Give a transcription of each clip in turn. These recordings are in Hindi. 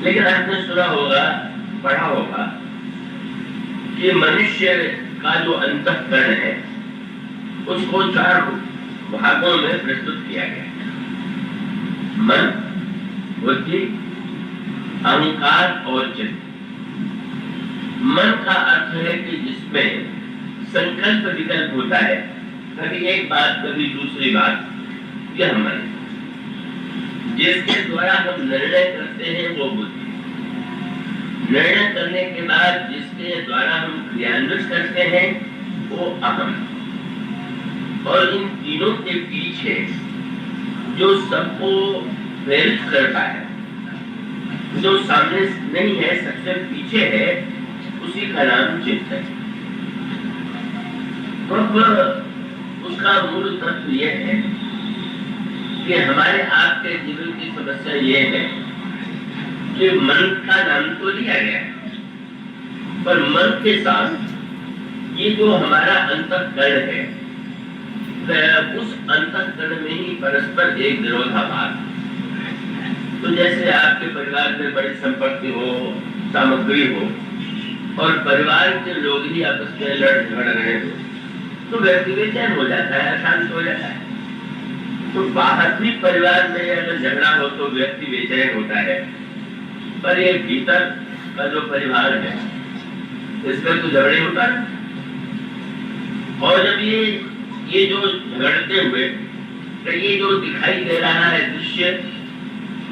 लेकिन आपने सुना होगा, पढ़ा होगा कि मनुष्य का जो अंतःकरण है उसको 4 भागों में प्रस्तुत किया गया है। मन, बुद्धि, अहंकार और चित्त। मन का अर्थ है कि जिसमें संकल्प विकल्प होता है, कभी एक बात कभी दूसरी बात, यह मन। जिसके द्वारा हम निर्णय करते हैं वो बुद्धि। निर्णय करने के बाद जिसके द्वारा हम क्रियान्वित करते हैं वो अहम। और इन तीनों के पीछे जो सबको प्रेरित करता है, जो सामने नहीं है, सबसे पीछे है, उसी का नाम चित्त है। तो उसका मूल तत्व यह है कि हमारे आपके जीवन की समस्या ये है कि मन का नाम तो लिया गया है, पर मन के साथ ये जो हमारा अंतःकरण है, उस अंतःकरण में ही परस्पर एक विरोधाभास। तो जैसे आपके परिवार में बड़ी संपत्ति हो, सामग्री हो, और परिवार के लोग ही आपस में लड़ झगड़ रहे हो, तो व्यक्ति बेचैन हो जाता है, अशांत हो जाता है। तो बाहर भी परिवार में अगर झगड़ा हो तो व्यक्ति बेचैन होता है, पर ये भीतर का जो परिवार है इसमें तो झगड़े होता है। और जब ये जो झगड़ते हुए, तो ये जो दिखाई दे रहा है दृश्य,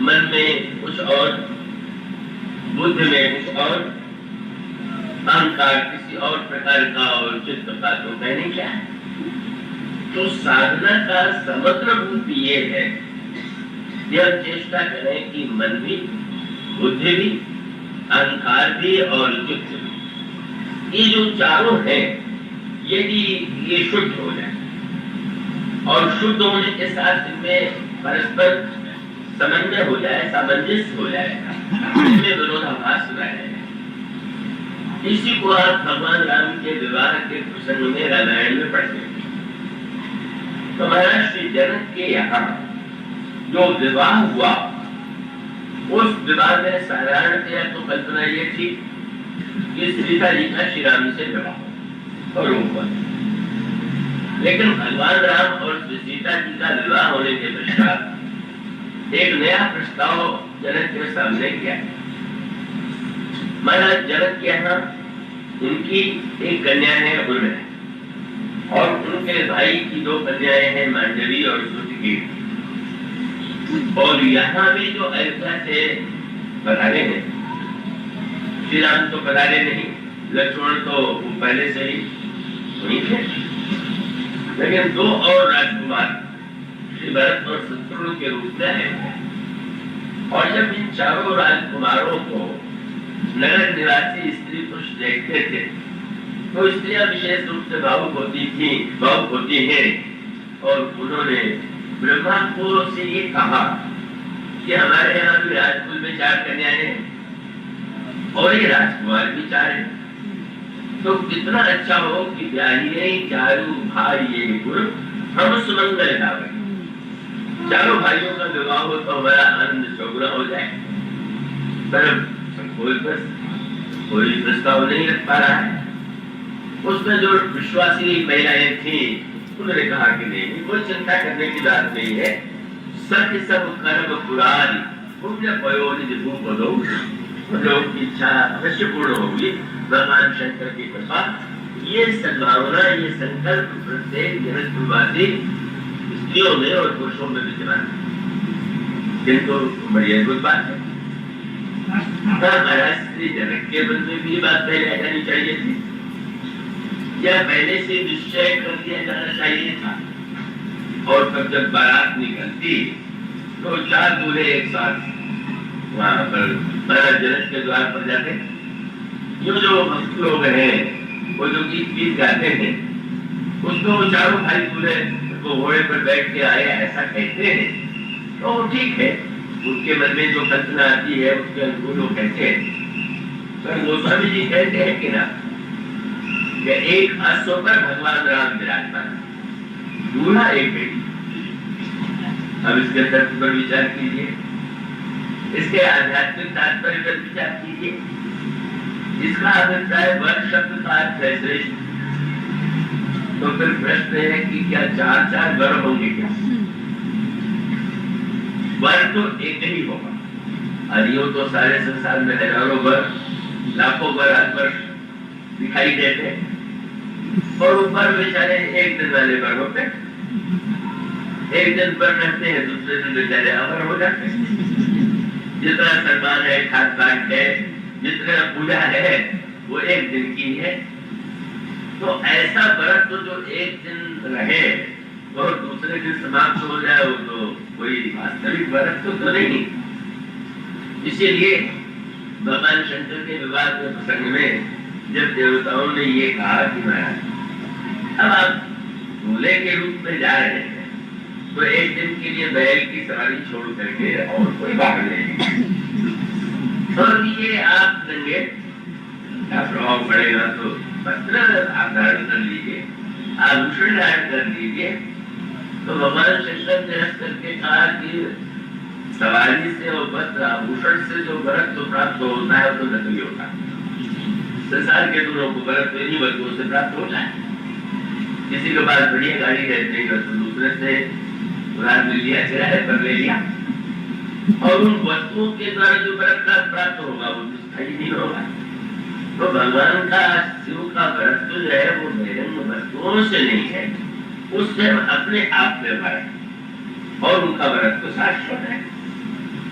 मन में कुछ और, बुद्धि में कुछ और, अहंकार किसी और प्रकार का, और चित्त का तो कहने क्या है। तो साधना का समग्र रूप ये है, यह चेष्टा करें कि मन भी, बुद्धि भी, अहंकार भी और चित्त भी, ये जो चारों हैं, यदि ये शुद्ध हो जाए और शुद्ध होने के साथ इनमें परस्पर समन्वय हो जाए, सामंजस्य हो जाएगा, इनमें विरोधाभास न रहे। इसी को आप भगवान राम के विवाह के प्रसंग में रामायण में पढ़ते हैं। तो महाराज श्री जनक के यहाँ जो विवाह हुआ, उस विवाह में साधारणतया तो कल्पना ये थी कि सीता जी का श्री राम से विवाह और हुआ। लेकिन भगवान राम और सीता जी का विवाह होने के पश्चात एक नया प्रस्ताव जनक के सामने किया। महाराज जनक के यहाँ उनकी एक कन्या है उर्मिला, और उनके भाई की 2 कन्याएं हैं, मांडवी और सुतकी। और यहाँ भी जो अयोध्या से पधारे हैं, श्री राम तो पधारे नहीं, लक्ष्मण तो पहले से ही वहीं थे, लेकिन 2 और राजकुमार श्री भरत और शत्रुघ्न के रूप में आए हैं। और जब इन चारों राजकुमारों को नगर निवासी स्त्री पुरुष देखते थे, तो स्त्रियां विशेष रूप से भावुक होती हैं, और उन्होंने ब्रह्मा को से ये कहा कि हमारे यहाँ भी राजकुल में 4 कन्याएं हैं और ये राजकुमार भी 4 हैं, तो कितना अच्छा हो कि ब्याहिए चारू भाई ये गुरु हम सुमंगल गावे। चारों भाइयों का विवाह हो तो हमारा आनंद चौगुना हो जाए। पर कोई प्रस्ताव नहीं रख पा रहा है। उसमें जो विश्वासी महिलाएं थी, उन्होंने कहा कि नहीं, कोई चिंता करने की बात नहीं है, सत्य सब कर्म पुरानी पुण्य पयोनिधि भूप दो, लोग की इच्छा अवश्य पूर्ण होगी भगवान शंकर की कृपा। ये सद्भावना, ये संकल्प प्रत्येक जनकपुरवासी स्त्रियों में और पुरुषों में विद्यमान है, किंतु बड़ी अद्भुत बात है। महाराज श्री जनक के मन में भी ये बात पहले आ जानी चाहिए थी, या पहले से निश्चय कर दिया जाना चाहिए था। और तब जब बारात निकलती तो 4 दूल्हे एक साथ वहां पर महाराज जनक के द्वार पर जाते। जो भक्त लोग हैं, वो जो गीत गाते हैं, उसको वो चारों भाई दूल्हे वो घोड़े पर बैठ के आए ऐसा कहते हैं, तो ठीक है, उनके मन में जो कल्पना आती है उसके अनुकूल वो कहते हैं। पर गोस्वामी जी कहते हैं कि ना, कि एक अश्व पर भगवान राम विराजमान, दूल्हा एक बेटी। अब इसके तर्क पर विचार कीजिए। इसके आध्यात्मिक तात्पर्य पर विचार कीजिए। इसका अभिप्राय वर शब्द का अर्थ है श्रेष्ठ। तो फिर प्रश्न है कि क्या चार चार वर होंगे क्या? वर तो एक ही होगा। हरियो तो सारे संसार में हजारों वर, लाखों वर हर वर्ष दिखाई देते, और ऊपर बेचारे एक दिन वाले वर होते, एक दिन पर रहते हैं, दूसरे दिन बेचारे अमर हो जाते हैं। जितना सम्मान है, खान पान है, जितना पूजा है, वो एक दिन की है। तो ऐसा व्रत तो जो एक दिन रहे और दूसरे दिन समाप्त हो जाए, वो तो कोई वास्तविक व्रत तो नहीं। इसीलिए भगवान शंकर के विवाह के प्रसंग में जब देवताओं ने ये कहा कि महाराज अब आप दूल्हे के रूप में जा रहे हैं, तो एक दिन के लिए बैल की सवारी छोड़ करके और कोई भाग नहीं, और ये आप लेंगे क्या प्रभाव पड़ेगा, तो वस्त्र आप धारण कर लीजिए, आभूषण धारण कर लीजिए। तो भगवान शंकर ने हंस करके कहा कि सवारी से और वस्त्र आभूषण से जो व्रत तो प्राप्त होता है, तो नकली होता है। संसार के दोनों को व्रत तो इन्हीं वस्तुओं से प्राप्त होता है। किसी के पास बढ़िया गाड़ी रहती है तो दूसरे से उधार मिल लिया, किराए पर ले लिया, और उन वस्तुओं के द्वारा जो व्रत का प्राप्त होगा वो स्थायी नहीं होगा। तो भगवान का शिव का व्रत जो है वो बहिरंग वस्तुओं से नहीं है, उससे अपने आप में व्रत, और उनका व्रत तो शाश्वत है।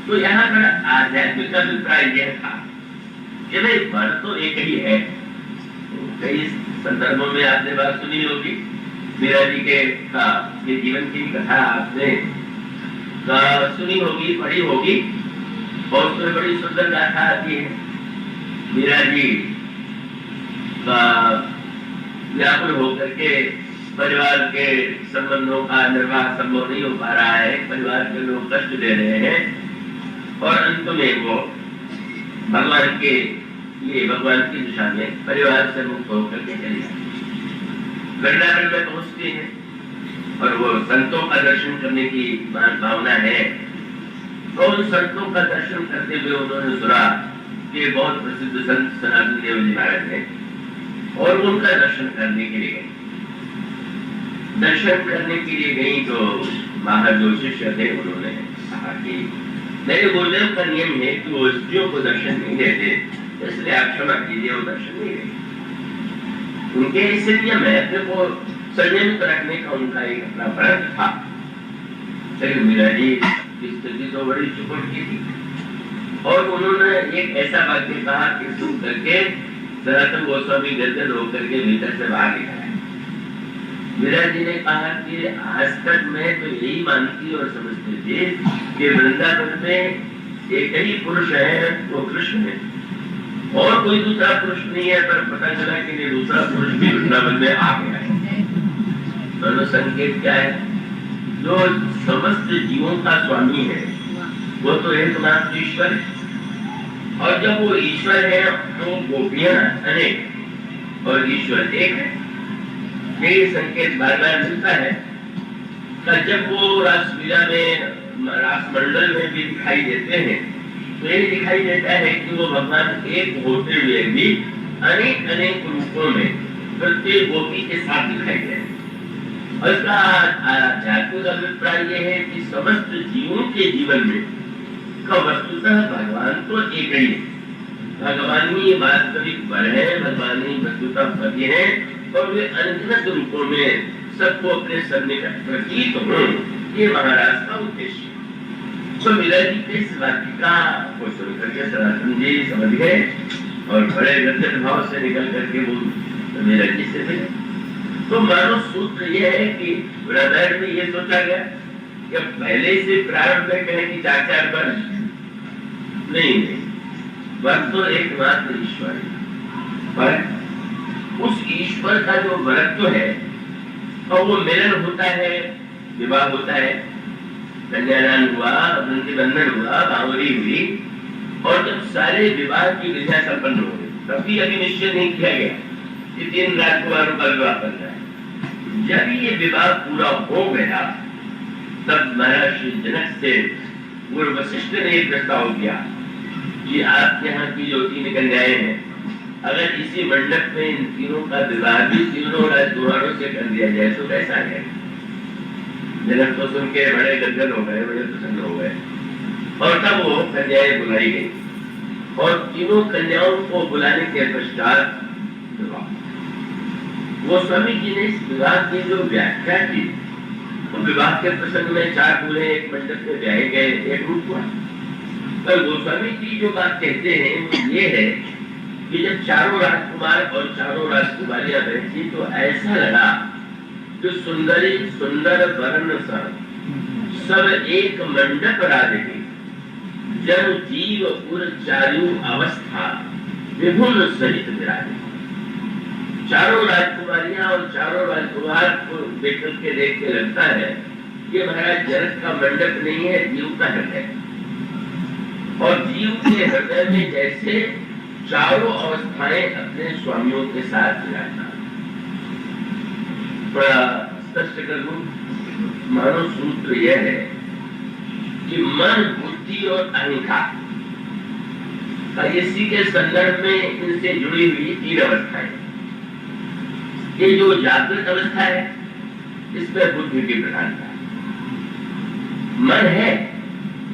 तो यहाँ पर आध्यात्मिक अभिप्राय यह था कि भाई व्रत तो एक ही है। कई संदर्भों में आपने बात सुनी होगी, मीरा जी के जीवन की कथा आपने सुनी होगी, पढ़ी होगी, और उसमें बड़ी सुंदर गाथा आती है। मीरा जी व्याकुल होकर के परिवार के संबंधों का निर्वाह संभव नहीं हो पा रहा है, परिवार के लोग कष्ट दे रहे हैं, और अंत में वो भगवान के लिए भगवान की दिशा में परिवार से मुक्त होकर के चली जाती है। वृंदावन में पहुंचती है और वो संतों का दर्शन करने की भावना है। तो उन संतों का दर्शन करते हुए उन्होंने सुना कि बहुत प्रसिद्ध संत सनातन देव जी महाराज है, और उनका दर्शन करने के लिए गई। दर्शन करने के लिए गई तो बाहर जो शिष्य थे उन्होंने कहा कि मेरे गुरुदेव का नियम है कि वो स्त्रियों को दर्शन नहीं देते, इसलिए आप क्षमा कीजिए, वो दर्शन नहीं देते। उनके ऐसे नियम है, अपने को संयमित रखने का उनका एक अपना व्रत था। लेकिन मीरा जी की स्थिति तो बड़ी चुपड़ की थी, और उन्होंने एक ऐसा वाक्य कहा कि सुन करके सनातन गोस्वामी गर्दन होकर के भीतर से बाहर निकला। मीरा जी ने कहा कि आज तक मैं तो यही मानती और समझती थी कि वृंदावन में एक ही पुरुष है, वो कृष्ण है, और कोई दूसरा पुरुष नहीं है। पर पता चला कि नहीं, दूसरा पुरुष भी वृंदावन में आ गया है। दोनों संकेत क्या है? जो समस्त जीवों का स्वामी है वो तो एकमात्र ईश्वर है, और जब वो ईश्वर है तो गोपियां अनेक और ईश्वर एक है। यही संकेत बार बार मिलता है। जब वो रासलीला में रास मंडल में भी दिखाई देते हैं तो ये दिखाई देता है कि वो भगवान एक होते हुए भी अनेक अनेक रूपों में प्रत्येक गोपी के साथ दिखाई दे। और इसका आध्यात्मिक अभिप्राय यह है कि समस्त जीवों के जीवन में का वस्तुतः भगवान तो एक ही है। भगवान ही वास्तविक वर है, भगवान ही वस्तुतः पति है, और वे अनंत रूपों में सबको अपने सन्निकट प्रतीत हो, ये महाराज का उद्देश्य। तो मीरा जी के इस वाक्य को सुन करके सनातन जी समझ गए, और बड़े गंभीर भाव से निकल करके वो मीरा जी से मिले। तो मानो सूत्र ये है कि रामायण में ये सोचा गया कि पहले से प्रारंभ में कहें कि चार चार वर्ष नहीं, व्रत तो एकमात्र ईश्वर है, पर उस ईश्वर का जो व्रत है और वो मिलन होता है, विवाह होता है, कन्यादान हुआ, उनके बंधन हुआ, बावरी हुई, और जब सारे विवाह की विधियां संपन्न हो गई, तभी अभी निश्चय नहीं किया गया कि 3 राजकुमारों का विवाह बन रहा है। जब ये विवाह पूरा हो गया तब महाराज श्री जनक से वो वशिष्ठ ने एक प्रस्ताव किया कि आपके यहाँ की जो 3 कन्याएं हैं, अगर इसी मंडप में इन तीनों का विवाह भी तीनों राजकुमारों से कर दिया जाए तो कैसा है। जनक तो सुन के बड़े गदगद हो गए, बड़े प्रसन्न हो गए। और तब वो कन्याएं बुलाई गई और तीनों कन्याओं को बुलाने के पश्चात वो स्वामी जी ने इस विवाह की जो व्याख्या की, वो विवाह के प्रसंग में 4 दूल्हे एक मंडप में ब्याहे गए, एक रूप हुआ। पर गोस्वामी जी जो बात कहते हैं वो ये है कि जब चारों राजकुमार और चारों राजकुमारियां बैठी तो ऐसा लगा कि सुंदरी सुंदर वर्ण सब एक मंडप राधे, जब जीव उर चारु अवस्था विभुन सहित विराजे। चारों राजकुमारियां और चारों राजकुमार को देख के लगता है कि महाराज जनक का मंडप नहीं है, जीव का हृदय। और जीव के हृदय में जैसे चारों अवस्थाएं अपने स्वामियों के साथ विराजमान। बड़ा स्पष्ट करूं, मानो सूत्र यह है कि मन, बुद्धि और अहंकार, इसी के संदर्भ में इनसे जुड़ी हुई 3 अवस्थाएं। ये जो जागृत अवस्था है इसमें बुद्धि की प्रधानता, मन है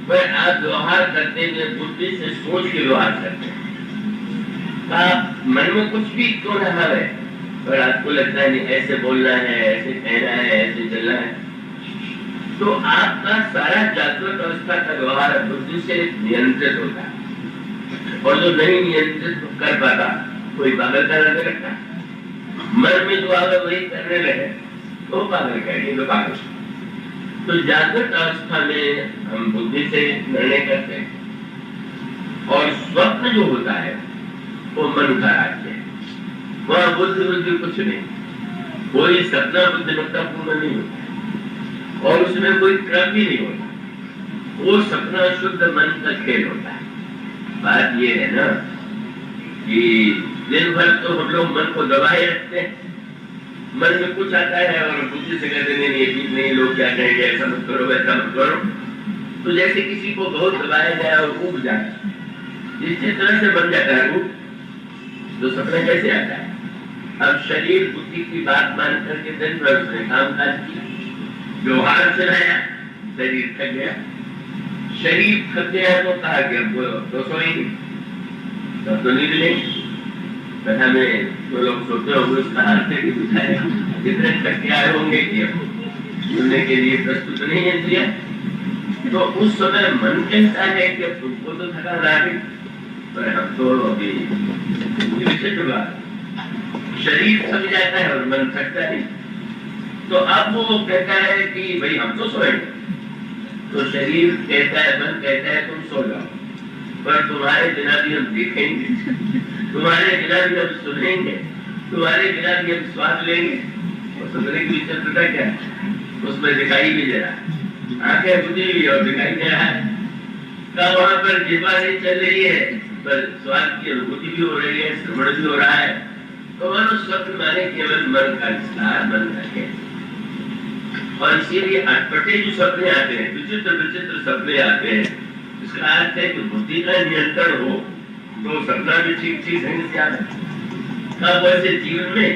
पर आप व्यवहार करते हुए बुद्धि से सोच के व्यवहार करते हैं। आप मन में कुछ भी क्यों रहा है पर आपको लगता है नहीं ऐसे बोलना है, ऐसे कहना है, ऐसे चलना है, तो आपका सारा जागृत अवस्था का व्यवहार बुद्धि से नियंत्रित होता है। और जो नहीं नियंत्रित कर पाता कोई पागल का रहने लगता है। मन में जो आगे वही करने लगे तो पागल कहेंगे, तो पागल। तो जागृत अवस्था में हम बुद्धि से निर्णय करते हैं और स्वप्न जो होता है वो मन का राज्य है। वह बुद्धि कुछ नहीं, कोई सपना बुद्धिमत्ता पूर्ण नहीं होता और उसमें कोई क्रम भी नहीं होता। वो सपना शुद्ध मन का खेल होता है। बात ये है ना कि दिन भर तो हम लोग मन को दबाए रखते हैं, मन में कुछ आता है और बुद्धि से कहते नहीं ये ठीक नहीं, लोग क्या कहेंगे, ऐसा मत करो, वैसा मत करो। तो जैसे किसी को बहुत दबाया जाए और उब जाए, जिस तरह से बन जाता है वो, तो सपना कैसे आता है। अब शरीर बुद्धि की बात मान करके दिन भर उसने काम काज किया, व्यवहार चलाया, शरीर थक गया। शरीर थक गया तो कहा कि अब तो सोएंगे, तब तो नींद लेंगे। कथा में जो लोग सोते होंगे उसका अर्थ है कि बुझाए कितने थक के आए होंगे कि सुनने के लिए प्रस्तुत नहीं है इंद्रिया। तो उस समय मन कहता है कि अब तुमको तो थकान आ गई, पर हम तो अभी विचित्र बात, शरीर थक जाता है और मन थकता नहीं। तो अब वो कहता है कि भाई हम तो सोएंगे। तो शरीर कहता है, मन कहता है तुम सो जाओ, पर तुम्हारे बिना भी हम देखेंगे, तुम्हारे बिना भी हम सुनेंगे, तुम्हारे बिना भी हम स्वाद लेंगे। और सुनने की विचित्रता क्या है, उसमें दिखाई भी दे रहा है, आंखें बुझी हुई और दिखाई दे रहा है। तब वहां पर जिह्वा नहीं चल रही है पर स्वाद की अनुभूति भी हो रही है, श्रवण भी हो रहा है। तो मन स्वप्न माने केवल मन का विस्तार, मन का खेल। और इसीलिए अटपटे जो सपने आते हैं, विचित्र विचित्र सपने आते हैं, इसका अर्थ है कि बुद्धि का नियंत्रण हो तो सपना भी ठीक ठीक ढंग से आता है। अब वैसे जीवन में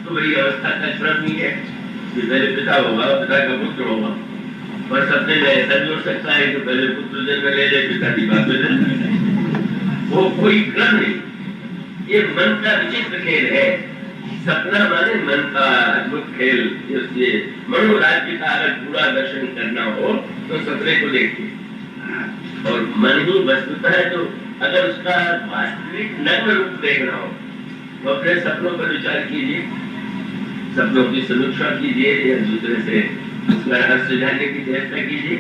तो वही अवस्था का क्रम ही है कि पहले पिता होगा, पिता का पुत्र होगा। और सपने में ऐसा भी हो सकता है कि पहले पुत्र जन्म ले ले, पिता की बात में जन्म ले, वो कोई क्रम नहीं। ये मन का विचित्र खेल है। सपना माने मन का अद्भुत खेल। ये मनोराज्य का अगर पूरा दर्शन करना हो तो सपने को देखिए, और मन ही वस्तुता है। तो अगर उसका वास्तविक नग्न रूप देखना हो तो अपने सपनों पर विचार कीजिए, सपनों की समीक्षा कीजिए, एक दूसरे से उसका रहस्य जानने की चेष्टा कीजिए,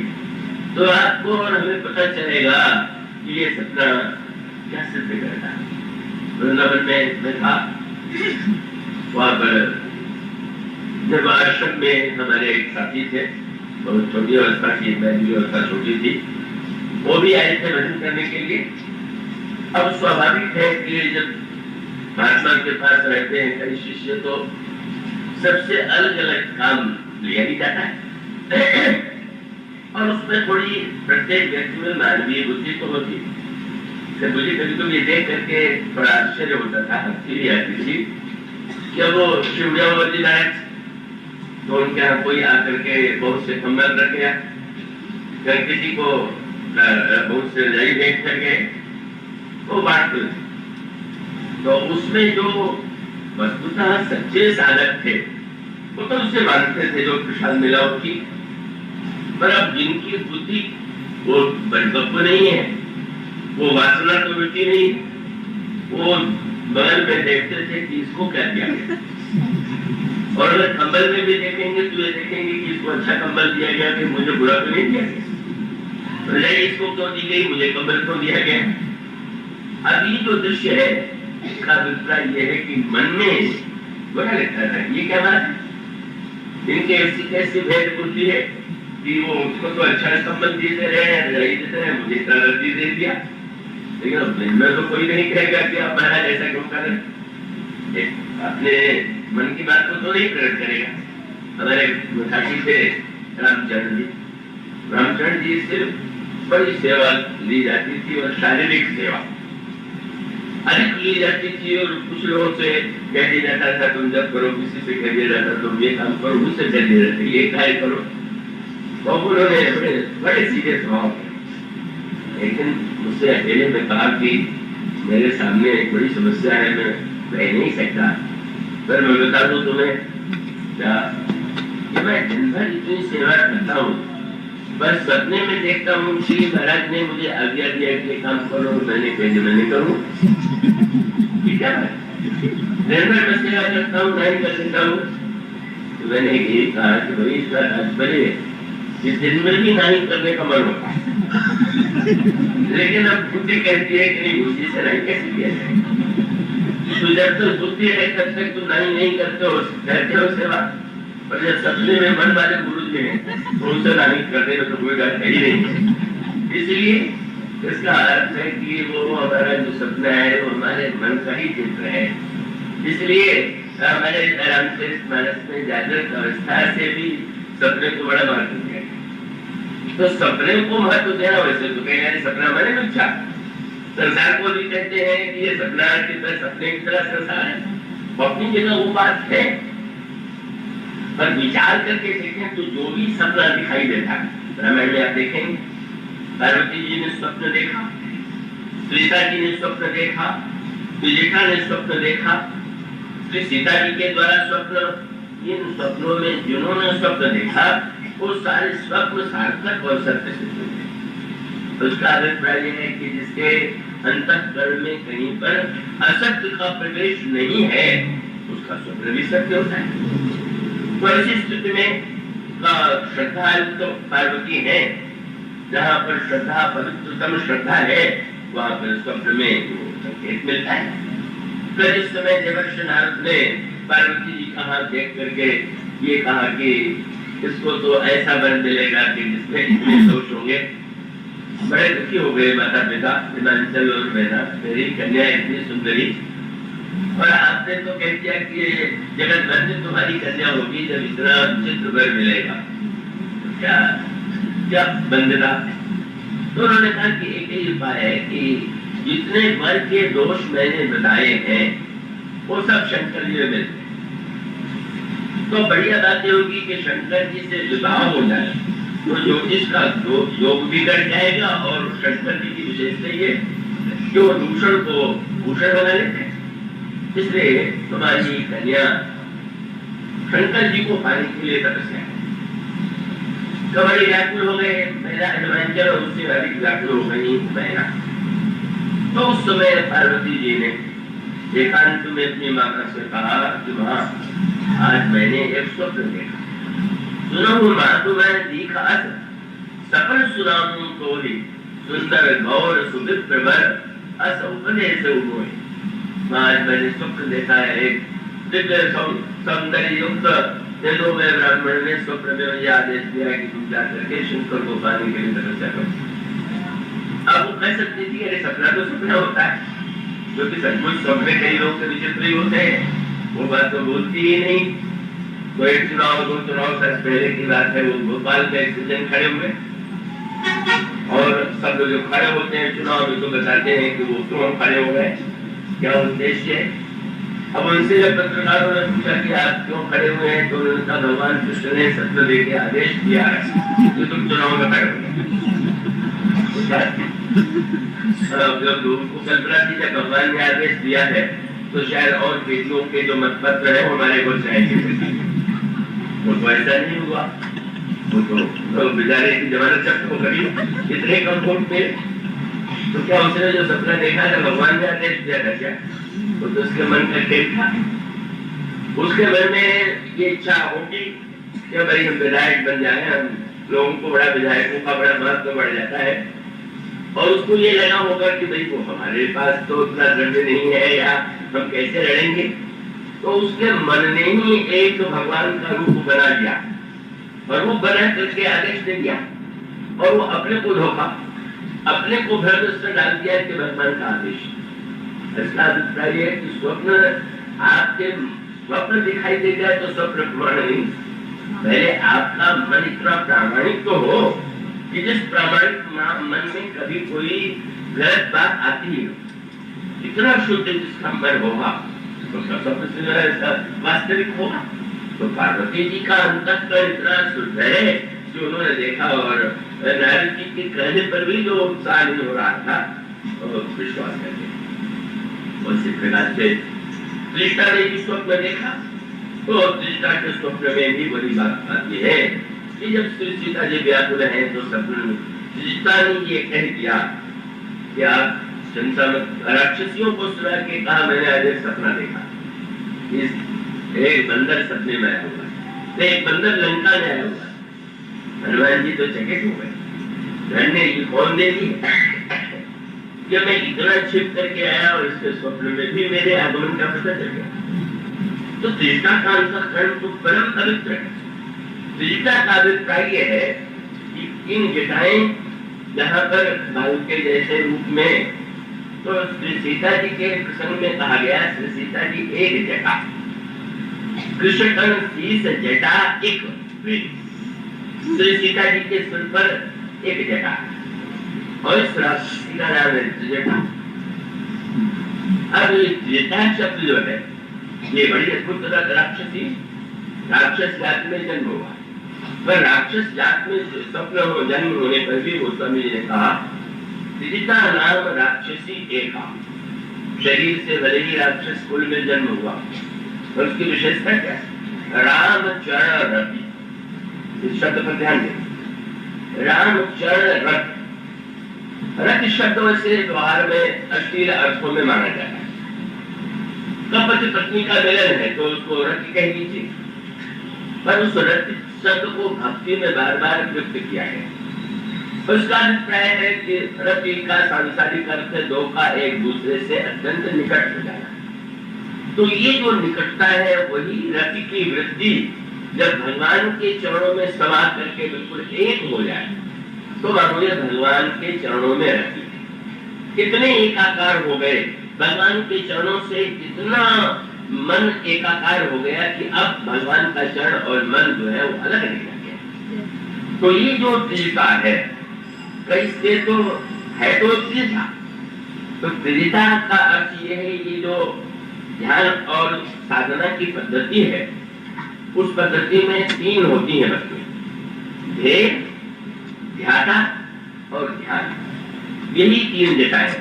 तो आपको और हमें पता चलेगा कि ये सपना क्या सिद्ध करता है। वृंदावन में मैं था, वहां पर जब आश्रम में हमारे एक साथी थे, बहुत छोटी अवस्था की, मेरी अवस्था छोटी थी, वो भी आए थे भजन करने के लिए। अब स्वाभाविक है कि जब महात्मा के पास रहते हैं कई शिष्य तो सबसे अलग अलग काम लिया ही जाता है। और उसमें थोड़ी प्रत्येक व्यक्ति में मानवीय बुद्धि तो होती। मुझे कभी कभी देख करके बड़ा आश्चर्य होता था, हंसी भी आती थी कि वो शिवजी महाराज तो उनके यहाँ कोई आकर के बहुत से कंबल रख गया, किसी को बहुत से रजाई भेंट कर गए, वो बांटते थे। तो उसमें जो वस्तुतः सच्चे साधक थे वो तो उससे मानते थे जो प्रसाद मिला उसकी, पर अब जिनकी बुद्धि वो बड़गप नहीं है, वो वासना तो मिट्टी नहीं, वो बगल में देखते थे कि इसको क्या दिया गया, और अगर कंबल में भी देखेंगे तो ये देखेंगे कि इसको अच्छा कंबल दिया गया कि मुझे बुरा तो नहीं दिया गया, रजाई इसको क्यों दी गई, मुझे कंबल क्यों दिया गया। अभी जो दृश्य है इसका अभिप्राय यह है कि मन में बड़ा लगता था ये क्या बात है, इनके ऐसी भेद बुद्धि है कि वो उसको तो अच्छा कंबल दे रहे हैं, रजाई देते हैं, मुझे इतना रद्दी दे दिया, लेकिन मैं तो कोई नहीं कहेगा कि आप महाराज ऐसा क्यों कर रहे, अपने मन की बात को तो नहीं प्रकट करेगा। हमारे मुखाशी थे रामचरण जी से बड़ी सेवा ली जाती थी और शारीरिक सेवा अधिक ली जाती थी, और कुछ लोगों से कह दिया जाता था तुम जब करो, किसी से कह दिया जाता तुम ये काम करो, मुझसे कह दिया जाता ये कार्य करो, तो उन्होंने बड़े सीधे स्वभाव किए। लेकिन मुझसे अकेले में कहा कि मेरे सामने एक बड़ी समस्या है, मैं कह नहीं सकता, पर मैं बता दूं तुम्हें क्या कि मैं दिन भर इतनी सेवा करता हूँ, बस सपने में देखता हूँ श्री महाराज ने मुझे आज्ञा दिया कि काम करो, मैंने कह मैं नहीं करूँ, क्या दिन भर मैं सेवा करता हूँ, नहीं कर सकता हूँ। तो मैंने यही कहा कि भाई इसका तात्पर्य इस दिन में भी नहीं करने का मन होता है, लेकिन अब बुद्धि कहती है कि नहीं, बुद्धि से नहीं कैसे किया जाए, तो जब तक बुद्धि है तब तक तुम नहीं करते हो, कहते हो सेवा, और जब सपने में मन वाले गुरु जी हैं तो उनसे नहीं करने में तो कोई डर है ही नहीं। इसलिए इसका अर्थ है कि वो हमारा जो सपना है वो हमारे मन का ही चित्र है। इसलिए हमारे रामचरित मानस में जागृत अवस्था से भी सपने को बड़ा महत्व दिया, तो सपने को महत्व देना, वैसे तो कहीं सपना मैंने पूछा, संसार को भी कहते हैं कि ये सपना की तरह, सपने की तरह संसार है, अपनी जगह वो बात है, पर विचार करके देखें तो जो भी सपना दिखाई देता रामायण में आप देखेंगे, पार्वती जी ने स्वप्न देखा, सीता जी ने स्वप्न देखा, विजेठा ने स्वप्न देखा, श्री सीता जी के द्वारा स्वप्न, इन स्वप्नों में जिन्होंने स्वप्न देखा वो सारे स्वप्न सार्थक और सत्य सिद्ध हुए। उसका अभिप्राय है कि जिसके अंतःकरण में कहीं पर असत्य का प्रवेश नहीं है उसका स्वप्न भी सत्य होता है। तो ऐसी स्थिति में श्रद्धा तो पार्वती है, जहाँ पर श्रद्धा पवित्रतम श्रद्धा है वहाँ पर स्वप्न में संकेत मिलता है। फिर इस समय देवर्षि नारद ने पार्वती जी कहा देख करके ये कहा कि इसको तो ऐसा वर मिलेगा कि जिसमें इतने दोष होंगे। बड़े दुखी हो गए माता पिता हिमांचल और मैना, मेरी कन्या इतनी सुंदरी और आपने तो कह दिया कि जगत भर में तुम्हारी कन्या होगी जब इतना चित्र वर मिलेगा, क्या क्या बंधना। तो उन्होंने कहा कि एक ही उपाय है कि जितने वर के दोष मैंने बताए हैं वो सब शंकर जी में मिलते हैं, तो बढ़िया बात होगी कि शंकर जी से विवाह हो जाए तो ज्योतिष का योग भी कर जाएगा। और शंकर जी की विशेषता ये कि वो दूषण को भूषण बना लेते हैं, इसलिए तुम्हारी कन्या शंकर जी को पाने के लिए तपस्या तो बड़ी व्याकुल हो गए महिला हिमांचल, और उससे अधिक व्याकुल हो गई महिला। तो उस समय पार्वती जी ने एकांत में अपनी माता से कहा कि माँ आज मैंने एक स्वप्न देखा, सुनो माँ तुम्हें दिखा सफल सुनाऊं तो ही सुंदर गौर सुमित्र वर अस उपदेश उमोय। आज मैंने स्वप्न देखा है, एक दिव्य सौंदर्य युक्त तेजो में ब्राह्मण ने स्वप्न में मुझे आदेश दिया है कि तुम जाकर के शंकर को पाने के लिए तपस्या करो। अब वो कह सकती थी अरे सपना तो सपना होता है, क्योंकि सचमुच सपने कई लोग के विचित्र ही होते हैं, वो बात तो बोलती ही नहीं। तो एक चुनाव दो चुनाव सच पहले की बात है, वो भोपाल में एक सज्जन खड़े हुए और सब लोग जो खड़े होते हैं चुनाव में तो बताते हैं कि वो क्यों खड़े हो गए, क्या उद्देश्य है। अब उनसे जब पत्रकारों ने पूछा कि आप क्यों खड़े हुए हैं, तो उन्होंने कहा भगवान कृष्ण ने सत्य देके आदेश दिया है कि तुम चुनाव में खड़े हो। जब उनको कल्पना थी जब भगवान ने आदेश दिया है तो शायद और बेटियों के जो मतपत्र है हमारे को चाहिए, वो तो ऐसा नहीं हुआ। वो तो बेचारे की जमानत जब्त हो गई इतने कम वोट पे। तो क्या उसने जो सपना देखा था भगवान ने आदेश दिया था क्या, तो उसके मन का खेल था। उसके मन में ये इच्छा होगी कि भाई हम विधायक बन जाए, हम लोगों को बड़ा विधायकों का बड़ा महत्व बढ़ जाता है। और उसको ये लगा होगा कि भाई वो हमारे पास तो उतना दंड नहीं है या हम कैसे लड़ेंगे। तो उसके मन ने ही एक भगवान का रूप बना दिया और वो बना करके आदेश दे दिया और वो अपने को धोखा, अपने को भ्रम से डाल दिया कि भगवान का आदेश। इसका अभिप्राय है कि स्वप्न आपके स्वप्न दिखाई दे जाए तो स्वप्न प्रमाण नहीं, पहले आपका मन इतना प्रामाणिक तो हो कि जिस प्रामाणिक मन में कभी कोई गलत बात आती है, इतना शुद्ध जिसका मन होगा तो स्वप्न से वास्तविक होगा। तो पार्वती जी का अंतःकरण इतना शुद्ध है कि उन्होंने देखा और नारद जी के कहने पर भी जो उत्साह नहीं हो रहा था तो विश्वास कर लिया। उसी प्रकार से त्रिष्टा ने भी स्वप्न देखा तो त्रिष्टा के स्वप्न में भी बड़ी बात आती है कि जब श्री सीता जी व्याकुल है तो स्वप्न त्रिष्टा ने ये कह दिया कि आप चिंता मत। राक्षसियों को सुना के कहा मैंने आज एक सपना देखा, एक बंदर सपने में आया हुआ, तो एक बंदर लंका में आया हुआ। हनुमान जी तो चकित हो गए, ने कौन दे दी कि मैं इतना छिप करके आया और इसके स्वप्न में भी मेरे आगमन का पता चल गया। तो त्रिष्टा का अंतःकरण तो परम पवित्र है। त्रिष्टा का अभिप्राय यह है कि इन जटाएं जहाँ पर बाल के जैसे रूप में, तो श्री सीता जी के प्रसंग में कहा गया श्री सीता जी एक जटा, कृष्ण शीस जटा एक, श्री सीता जी के सिर पर एक जटा और इस राक्षसी का नाम है जटा। अब जटा शब्द जो है ये बड़ी अद्भुत राक्षसी, राक्षस जात में जन्म हुआ, पर राक्षस जात में स्वप्न हो जन्म होने पर भी वो स्वामी जी ने कहा सीता नाम राक्षसी एका, शरीर से भले ही राक्षस कुल में जन्म हुआ और उसकी विशेषता क्या है, राम चरण रति। इस शब्द पर ध्यान दें, राम चरण रति। रति शब्द वैसे व्यवहार में अश्लील अर्थों में माना जाता है। पति पत्नी का मिलन है तो उसको रति कह लीजिए, पर उस रति शब्द को भक्ति में बार बार व्यक्त किया है। उसका अभिप्राय है कि रति का सांसारिक अर्थ दो का एक दूसरे से अत्यंत निकट हो जाना। तो ये जो निकटता है वही रति की वृद्धि जब भगवान के चरणों में समा करके बिल्कुल एक हो जाए तो मानो भगवान के चरणों में रति। कितने एकाकार हो गए भगवान के चरणों से, इतना मन एकाकार हो गया कि अब भगवान का चरण और मन जो है वो अलग नहीं रह गया। तो ये जो त्रिता है कैसे तो है तो त्रिता, तो त्रिता का अर्थ ये है ये जो ध्यान और साधना की पद्धति है उस पद्धति में तीन होती है वस्तुएं, ध्येय, ध्याता और ध्यान। यही तीन जटाएं।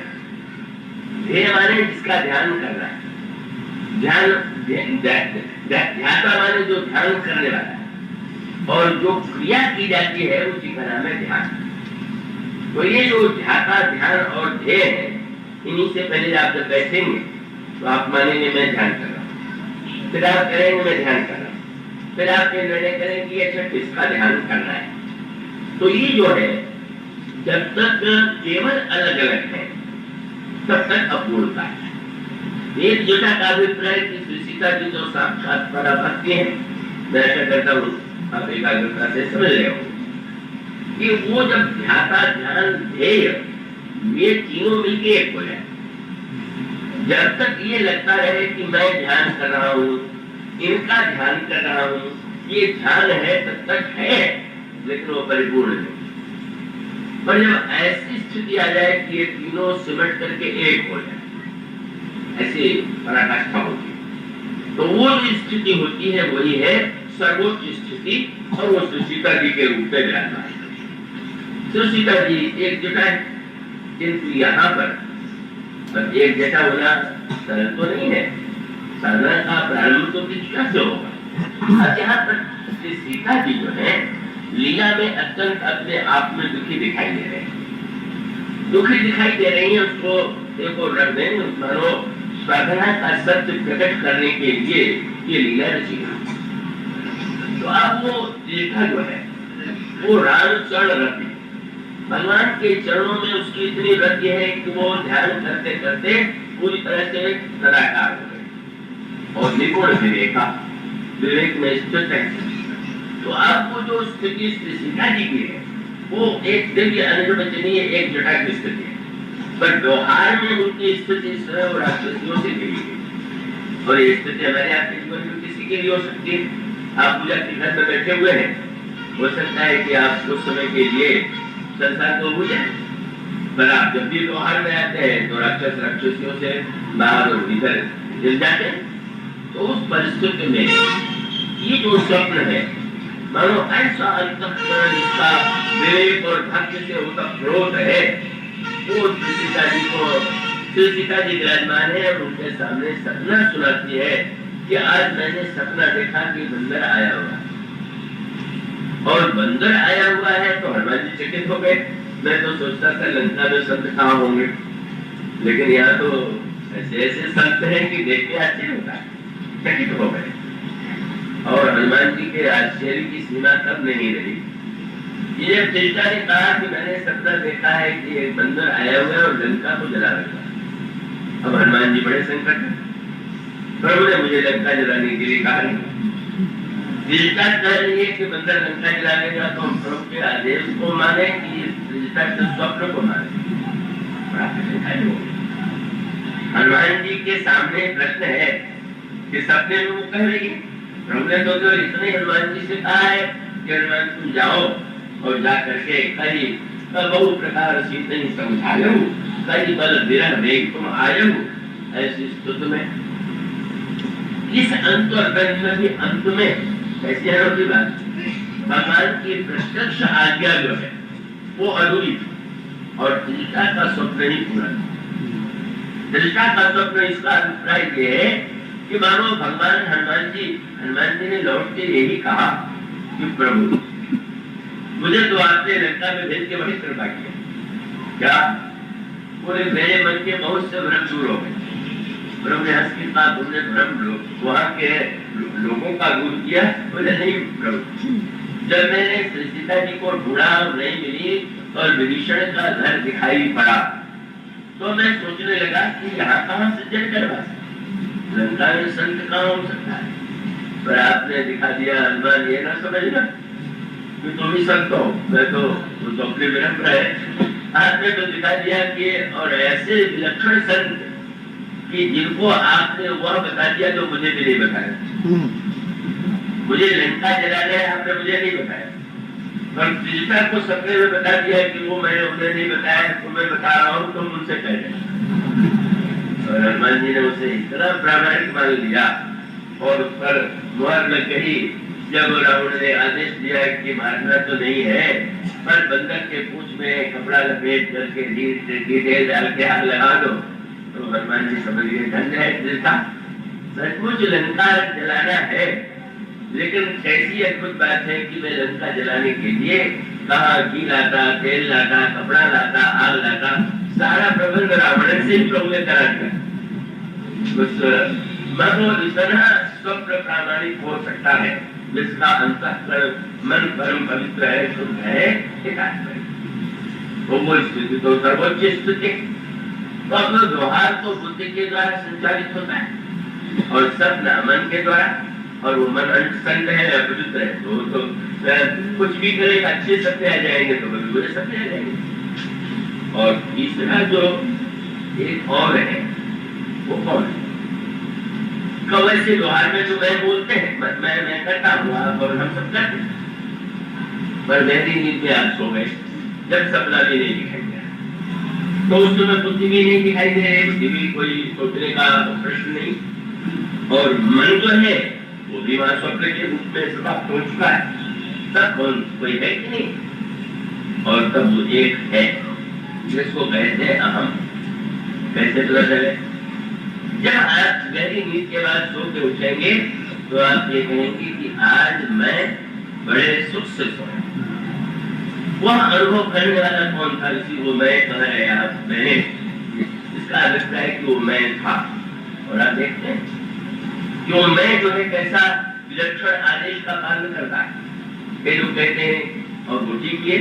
ध्येय माने जिसका ध्यान करना है, ध्यान ध्याता माने जो ध्यान करने वाला है और जो क्रिया की जाती है उसी का नाम है ध्यान। तो ये जो ध्याता ध्यान और ध्येय है इन्हीं से पहले आप जब बैठेंगे तो आप मानेंगे मैं ध्यान कर रहा हूँ, फिर आप करेंगे मैं ध्यान कर रहा हूँ, फिर आप निर्णय करेंगे अच्छा किसका ध्यान करना है। तो ये जो है जब तक केवल अलग अलग है तब तक अपूर्णता है। एक जटा का अभिप्राय की सीता जी जो साक्षात पराभक्ति है, मैं ऐसा करता हूँ आप एकाग्रता से समझ रहे हो कि वो जब ध्याता ध्यान ध्येय ये तीनों मिलके एक हो जाए। जब तक ये लगता रहे कि मैं ध्यान कर रहा हूँ, इनका ध्यान कर रहा हूँ, ये ध्यान है तब तक है लेकिन वो परिपूर्ण नहीं। पर जब ऐसी स्थिति आ जाए कि ये तीनों सिमट करके एक हो जाए, ऐसी पराकाष्ठा होती है, तो वो जो स्थिति होती है वही है सर्वोच्च स्थिति, और वो श्री सीता जी के रूप में विराजमान है। श्री सीता जी एक जटा है, किंतु यहाँ पर एक जटा होना सरल तो नहीं है। साधना का प्रारंभ तो किसका से होगा। अब यहाँ पर श्री सीता जी जो है लीला में अत्यंत अपने आप में दुखी दिखाई दे रहे हैं, दुखी दिखाई दे रही है। उसको देखो रख दें, मानो साधना का सत्य प्रकट करने के लिए ये लीला रची गई। तो अब वो लीला जो है वो राम चरण रति, भगवान के चरणों में उसकी इतनी रति है कि वो ध्यान करते करते पूरी तरह से तदाकार हो गए और निपुण विवेक में स्थित है। तो आपको जो स्थिति श्री सीता जी की है वो एक दिव्य अनिर्वचनीय एक जटा की स्थिति है, पर व्यवहार में उनकी स्थिति सर्व राक्षसियों से गिरी गई। और ये स्थिति हमारे आपके जीवन में किसी के लिए हो सकती है। आप पूजा के घर में बैठे हुए हैं, हो सकता है कि आप कुछ समय के लिए संसार को भूल जाए, पर आप जब भी व्यवहार में आते हैं तो राक्षसियों से बाहर और भीतर गिर जाते हैं। तो उस परिस्थिति में ये जो स्वप्न है, मानो ऐसा अंतःकरण जिसका विवेक और भक्ति से ओतप्रोत है, वो सीता जी को सीता जी विराजमान है और उनके सामने सपना सुनाती है कि आज मैंने सपना देखा कि बंदर आया हुआ है। और बंदर आया हुआ है तो हनुमान जी चकित हो गए। मैं तो सोचता था लंका में संत कहाँ होंगे, लेकिन यहाँ तो ऐसे ऐसे संत हैं कि देख के आश्चर्य होता है, चकित हो गए। और हनुमान जी के आश्चर्य की सीमा तब नहीं रही। ये चेष्टा ने कहा कि मैंने सपना देखा है कि एक बंदर आया हुआ है और लंका को जला रखा। अब हनुमान जी बड़े संकट में, प्रभु ने मुझे लंका जलाने के लिए कहा नहीं। चेष्टा कह रही है कि बंदर लंका जला लेगा तो हम प्रभु के आदेश को माने कि स्वप्न को माने। हनुमान जी के सामने प्रश्न है कि सपने में वो कह रही है। प्रभु ने तो इतने हनुमान जी से कहा है कि हनुमान तुम जाओ और जा करके कई बहु प्रकार सीते समझा लो, कई बल विरह वेग तुम आयो। ऐसी स्थिति में इस अंत और में भी अंत में ऐसी अनोखी बात, भगवान की प्रत्यक्ष आज्ञा जो है वो अधूरी थी और दृष्टा का स्वप्न ही पूरा। दृष्टा का स्वप्न इसका अभिप्राय ये है कि मानो भगवान हनुमान जी ने लौट के यही कहा कि प्रभु मुझे तो आपने लंका में भेज के बड़ी कृपा किया, क्या पूरे मेरे मन के बहुत से भ्रम दूर हो गए। प्रभु ने हंस के कहा तुमने भ्रम वहां के लोगों का दूर किया। बोले नहीं प्रभु, जब मैंने सीता जी को ढूंढा और नहीं मिली और विभीषण का घर दिखाई पड़ा तो मैं सोचने लगा कि यहाँ कहाँ सज्जन करवा, लंका में संत कहाँ हो सकता है। पर आपने दिखा दिया हनुमान, ये ना समझना कि तुम ही संत हो, मैं तो अपने विनम्र है। आपने तो दिखा दिया कि और ऐसे विलक्षण संत कि जिनको आपने वह बता दिया जो मुझे भी नहीं बताया। मुझे लंका जलाना है, आपने मुझे नहीं बताया, और सीता को सपने में बता दिया कि वो मैंने उन्हें नहीं बताया, तुम्हें बता रहा हूँ तुम उनसे कह रहे। और हनुमान जी ने उसे इतना प्रामाणिक मान लिया और उस पर मुहर लग गई। जब रावण ने आदेश दिया कि मारना तो नहीं है, पर बंदर के पूंछ में कपड़ा लपेट करके डिटेल डाल के हाथ लगा दो, तो हनुमान जी समझ गए धन्य है दृष्टा, सचमुच लंका जलाना है। लेकिन कैसी अद्भुत बात है कि मैं लंका जलाने के लिए कहा घी लाता, तेल लाता, कपड़ा लाता, आग लाता, सारा प्रबंध रावण से प्रभु ने करा दिया। उस इतना स्वप्न प्रामाणिक हो सकता है जिसका अंतःकरण मन परम पवित्र है, शुद्ध है, वो स्थिति तो सर्वोच्च स्थिति। तो अपना व्यवहार तो बुद्धि के द्वारा संचालित होता है और सपना मन के द्वारा, और वो मन अंतसंग है, अपवित्र है, तो कुछ भी करेगा अच्छे सपने आ जाएंगे तो कभी बुरे सपने आ जाएंगे। और तीसरा जो एक और है वो कौन है? वैसे व्यवहार में तो मैं बोलते हैं, मैं करता हूँ, आप और हम सब करते हैं, पर मेरी नींद में आप सो गए, जब सपना भी नहीं दिखाई दे रहा, तो उस समय बुद्धि भी नहीं दिखाई दे रही, बुद्धि भी कोई सोचने का प्रश्न नहीं, और मन जो है वो भी वहां स्वप्न के रूप में समाप्त हो चुका है। तब कोई है कि नहीं, और तब वो एक है जिसको कहते हैं अहम। कैसे पता चले? जब आप गहरी नींद के बाद सो के उठेंगे तो आप ये कहेंगे कि आज मैं बड़े सुख से सोया। वह अनुभव करने वाला कौन था? इसी वो मैं कह रहे आप मैंने, इसका अभिप्राय कि वो मैं था। और आप देखते हैं कि वो मैं जो है कैसा विलक्षण आदेश का पालन करता है। कई लोग कहते हैं और वो ठीक किए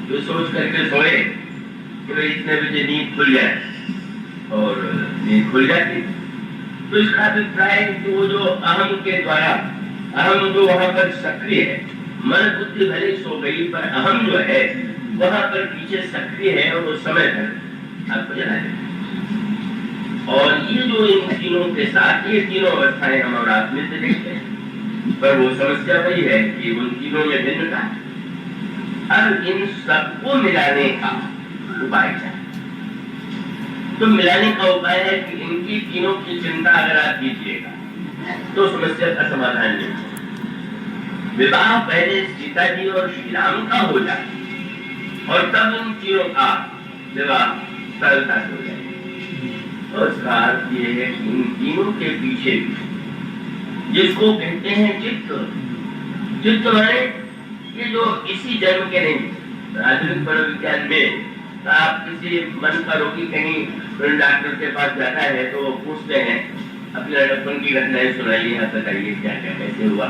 तो सोच करके सोए कि भाई इतने बजे नींद खुल जाए, और नींद खुल जाती। तो इसका अभिप्राय कि वो जो अहम के द्वारा, अहम जो वहां पर सक्रिय है, मन बुद्धि भले सो गई पर अहम जो है वहां पर पीछे सक्रिय है और वो समय भर आपको जला देता। और ये जो इन तीनों के साथ ये तीनों अवस्थाएं हम और आप में से देखते हैं, पर वो समस्या वही है कि उन तीनों में भिन्नता है। अब इन सबको मिलाने का उपाय क्या है? तो मिलाने का उपाय है कि इनकी तीनों की चिंता अगर आप कीजिएगा तो समस्या का समाधान नहीं। विवाह पहले सीता जी और श्री राम का हो जाए और तब इन तीनों का विवाह सरलता से हो जाए। तो इसका अर्थ ये है कि इन तीनों के पीछे जिसको कहते हैं चित्त, चित्त है ये जो इसी जन्म के नहीं। आधुनिक मनोविज्ञान में तो आप किसी मन का रोगी कहीं डॉक्टर के पास जाता है तो वो पूछते हैं अपने लड़कपन की घटनाएं सुनाइए, आप बताइए क्या क्या कैसे हुआ,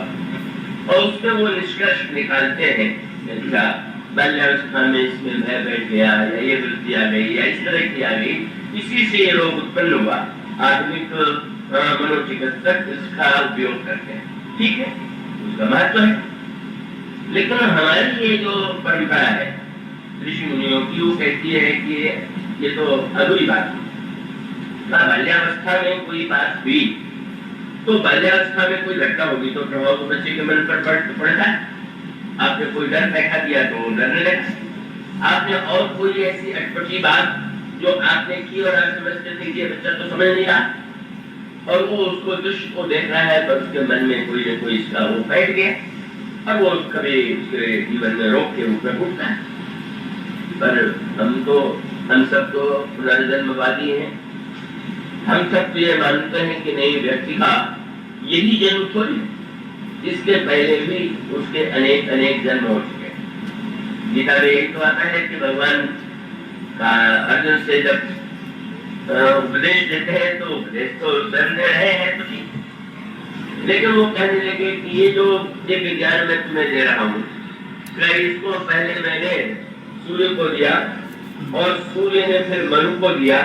और उसमें वो निष्कर्ष निकालते हैं अच्छा बाल्यावस्था में इसमें भय बैठ गया या ये वृत्ति आ गई या इस तरह की आ गई, इसी से ये रोग उत्पन्न हुआ। आधुनिक मनोचिकित्सक इसका उपयोग करते हैं, ठीक है, उसका महत्व है। लेकिन हमारी ये जो परंपरा है ऋषि मुनियों की, वो कहती है कि ये तो अधूरी बात है। बाल्यावस्था में कोई बात हुई तो बाल्यावस्था में कोई घटना होगी तो प्रभाव तो बच्चे के मन पर पड़ता है। आपने कोई डर देखा दिया तो डरने लगा। आपने और कोई ऐसी अटपटी बात जो आपने की और आप समझते थे कि बच्चा तो समझ नहीं रहा, और वो उसको दृश्य को देख रहा है पर उसके मन में कोई न कोई इसका वो बैठ गया और वो कभी उसके जीवन में रोग के रूप में उठता है। पर हम सब तो पुनर्जन्मवादी हैं। हम सब तो ये मानते हैं कि नहीं, व्यक्ति का यही जन्म थोड़ी है, इसके पहले भी उसके अनेक अनेक जन्म हो चुके हैं। गीता में एक तो आता है कि भगवान का अर्जुन से जब उपदेश देते हैं तो उपदेश तो स्वयं दे रहे हैं तो ठीक, लेकिन वो कहने लगे कि ये जो विज्ञान मैं तुम्हें दे रहा हूँ, इसको पहले मैंने सूर्य को दिया और सूर्य ने फिर मनु को दिया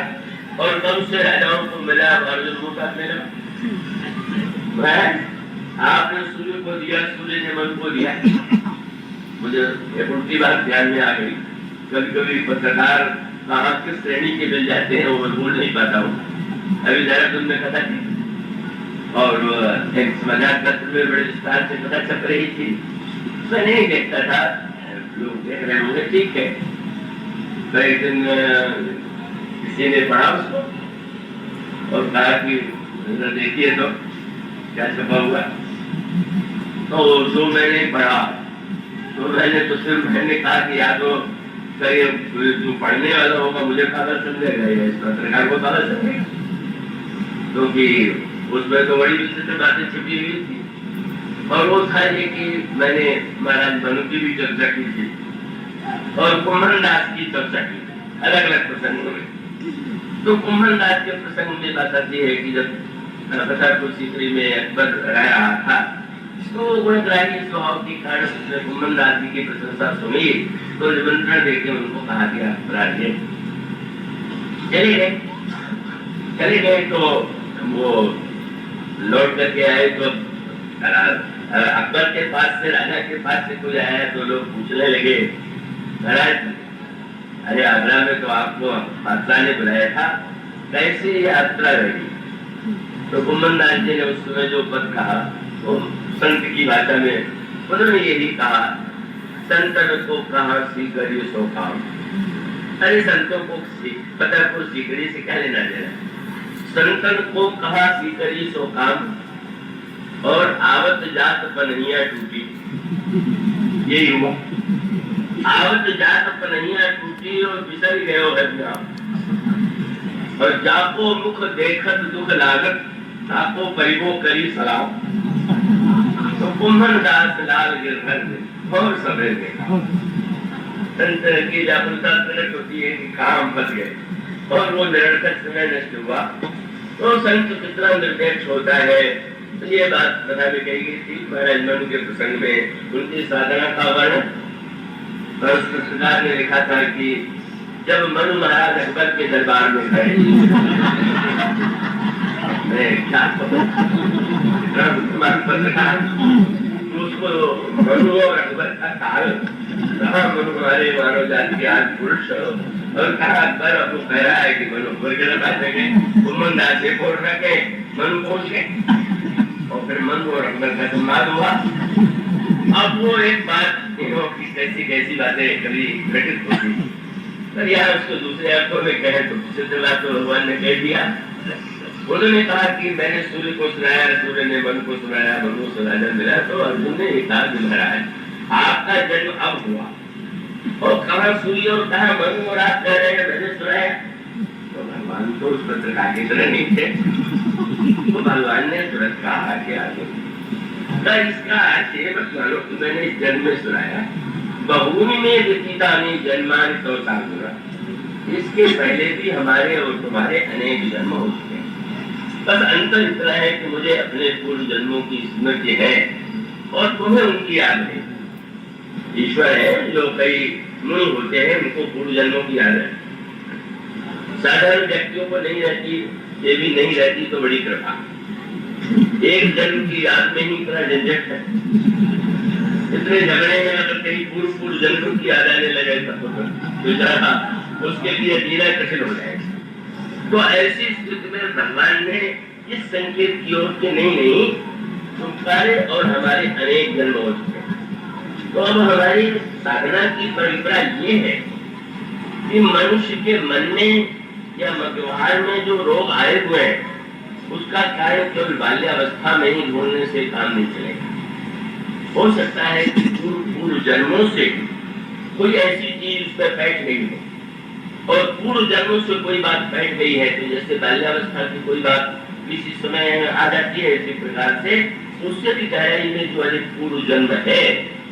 और कम से राजाओं को मिला, अर्जुन को साथ मिला। आपने सूर्य को दिया, सूर्य ने मनु को दिया। मुझे एक उल्टी बात ध्यान में आ गई। कभी कभी पत्रकार कहाँ किस श्रेणी के मिल जाते हैं वो मैं भूल नहीं पाता हूँ। अभी देहरादून में कथा थी और एक समाचार पत्र में बड़े विस्तार से कथा छप रही थी। मैं नहीं देखता था, लोग देख रहे होंगे, ठीक है। तो एक दिन किसी ने पढ़ा उसको और कहा कि देखिए तो क्या छपा हुआ। तो जो मैंने पढ़ा तो मैंने कहा कि या तो जो पढ़ने वाला होगा मुझे पागल समझेगा या इस पत्रकार को पागल समझेगा, क्योंकि उसमें तो बड़ी विचित्र बातें छिपी हुई थी। और वो था ये कि मैंने महाराज मनु की भी चर्चा की थी और कुंभन दास की चर्चा की थी अलग अलग प्रसंगों में। तो कुंभन दास के प्रसंग में बात आती है कि जब फतेहपुर सीकरी में अकबर रह रहा था तो गुणग्राही स्वभाव के कारण उसने कुंभन दास जी की प्रशंसा सुनी तो निमंत्रण देके उनको कहा कि आप राजे चले गए। तो वो लौट करके आए तो अकबर के पास से, राजा के पास से कोई आया तो लोग पूछने लगे, महाराज अरे आगरा में तो आपको बादशाह ने बुलाया था, कैसी यात्रा रही? तो कुंभन दास जी ने उस समय जो पद कहा वो संत की भाषा में उन्होंने यही कहा संतन को कहा सीकरी सो काम। अरे संतों को पतरपुर सीकरी से क्या लेना देना। संतन को कहा सीकरी सो काम और आवत जात पनहिया टूटी। यही हुआ, आवत जात पनहिया टूटी और बिसर गए हो और जाको मुख देखत दुख लागत ताको परिवो करी सलाम। तो कुंभन दास लाल गिरधर और सवेर देखा। संत की जागरूकता प्रकट होती है कि काम फंस गए और वो निरर्थक समय नष्ट हुआ। तो संत कितना निर्देश होता है। तो ये बात बता भी कही गई थी महाराज मनु के प्रसंग में। उनकी साधना का वर्णन सरकार ने लिखा था कि जब मनु महाराज अकबर के दरबार में गए, उसको मनु और अकबर का काल कहा। मनु हमारे मानव जाति के आज पुरुष और कहा अकबर अब कह रहा है कि मनु दास से फोड़ रखे। मनु पहुंच गए और फिर मनु और अकबर का संवाद हुआ। अब वो एक बात की कैसी कैसी बातें कभी घटित होती, पर यार उसको दूसरे अर्थों में कहे तो सिद्ध बात तो भगवान ने कह दिया। उन्होंने कहा कि मैंने सूर्य को सुनाया, सूर्य ने मन को सुनाया, मनु से राजा मिला। तो अर्जुन ने एक कहा कि महाराज आपका जन्म अब हुआ और कहा सूर्य और कहा मनु और आप कह रहे हैं मैंने सुनाया। तो भगवान तो उस पत्र का तरह नहीं थे। तो भगवान ने तुरंत कहा कि इसका बस मानो कि मैंने जन्म में सुनाया। बहुनी में व्यतीतानि जन्मानि तो साधुरा। इसके पहले भी हमारे और तुम्हारे अनेक जन्म हो चुके हैं। बस अंतर इतना है कि मुझे अपने पूर्व जन्मों की स्मृति है और तुम्हें उनकी याद नहीं। ईश्वर है जो कई मुनि होते हैं उनको पूर्व जन्मों की याद है, साधारण व्यक्तियों को नहीं रहती। ये भी नहीं रहती तो बड़ी कृपा। एक जन्म की याद में ही इतना झंझट है, इतने झगड़े हैं। अगर कहीं पूर्व जन्म की याद आने लगे तो उसके लिए जीना कठिन हो जाएगा। तो ऐसी स्थिति में भगवान ने इस संकेत की ओर के नहीं तुम्हारे और हमारे अनेक जन्म हो चुके। तो अब हमारी साधना की परंपरा ये है कि मनुष्य के मन में या व्यवहार में जो रोग आए हुए हैं उसका कारण केवल बाल्यावस्था में ही ढूंढने से काम नहीं चलेगा। हो सकता है कि पूर्व जन्मों से कोई ऐसी चीज उस पर बैठ गई हो और पूर्व जन्मों से कोई बात बैठ गई है। तो जैसे बाल्यावस्था की कोई बात किसी समय आ जाती है, इसी प्रकार से उससे भी गहराई में जो है पूर्व जन्म है,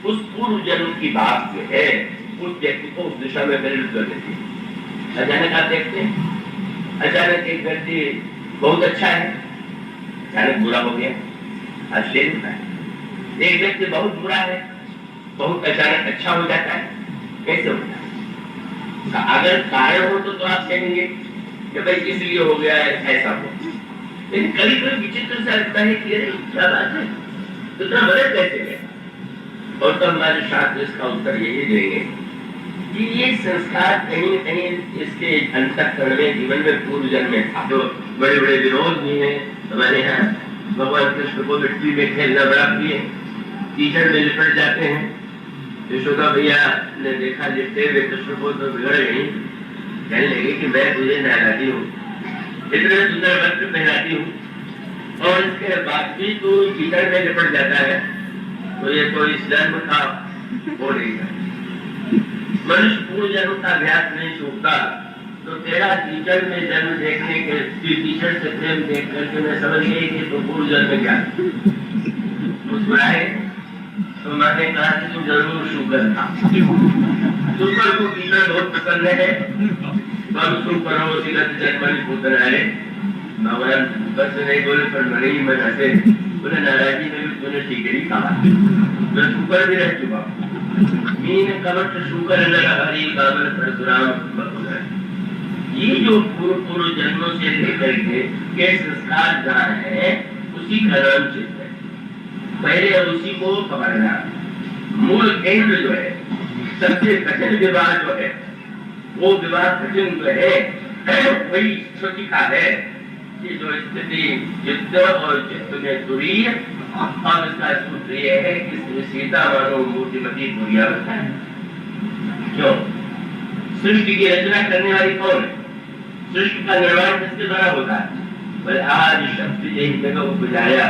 उस पूर्व जन्म की बात जो है उस व्यक्ति को उस दिशा में प्रेरित कर देती है। अचानक आप देखते हैं, अचानक एक व्यक्ति बहुत अच्छा है, अचानक बुरा हो गया, आश्चर्य होता है। एक व्यक्ति बहुत बुरा है, बहुत अचानक अच्छा हो जाता है, कैसे होता है? अगर कारण हो तो आप कहेंगे कि भाई इसलिए हो गया है, ऐसा हो। लेकिन कभी कभी विचित्र सा लगता है कि अरे क्या बात है, इतना बड़े कैसे गए? और तो हमारे शास्त्र इसका उत्तर यही देंगे कि ये संस्कार कहीं न कहीं इसके अंतःकरण में जीवन में पूर्व जन्म में था। तो बड़े बड़े विरोध भी हैं हमारे यहाँ। भगवान कृष्ण को मिट्टी में खेलना बड़ा प्रिय, कीचड़ में लिपट जाते हैं। यशोदा भैया ने देखा लिपटे हुए कृष्ण को तो बिगड़ गई, कहने लगी कि मैं तुझे नहलाती हूँ, इतने सुंदर वस्त्र पहनाती हूँ और इसके बाद भी तू कीचड़ में लिपट जाता है। तो ये तो इस जन्म का हो नहीं है। मनुष्य पूर्व जन्म का अभ्यास नहीं छूटता। तो तेरा कीचड़ में जन्म देखने के कीचड़ से प्रेम देख करके मैं समझ गई कि तो पूर्व जन्म क्या मुस्कुराए। तो मैंने कहा कि तुम जरूर शुगर था। शुगर को कीचड़ बहुत पसंद है, हम शुक्र हो जन्मनी पुत्र आए। भगवान बस नहीं बोले पर बड़े ही मन हंसे, बोले नाराजी में भी तूने ठीक ही कहा, मैं शुक्र भी रह चुका। मीन कवट शुक्र नर हरि बाबल परशुराम बकुल। ये जो पूर्व जन्मों से लेकर के संस्कार जहाँ है उसी का नाम चित्त है। पहले उसी को पकड़ना, मूल केंद्र जो है, सबसे कठिन विवाह जो है, वो विवाह कठिन जो है वही श्रुति का है कि जो स्थिति चित्त और चित्त में तुरीय अब इसका सूत्र ये है कि सीता मानो मूर्तिमती दुर्यावस्था है। क्यों? सृष्टि की रचना करने वाली कौन है? सृष्टि का निर्माण किसके द्वारा होता है? बोले आदि शक्ति यही जगह उपजाया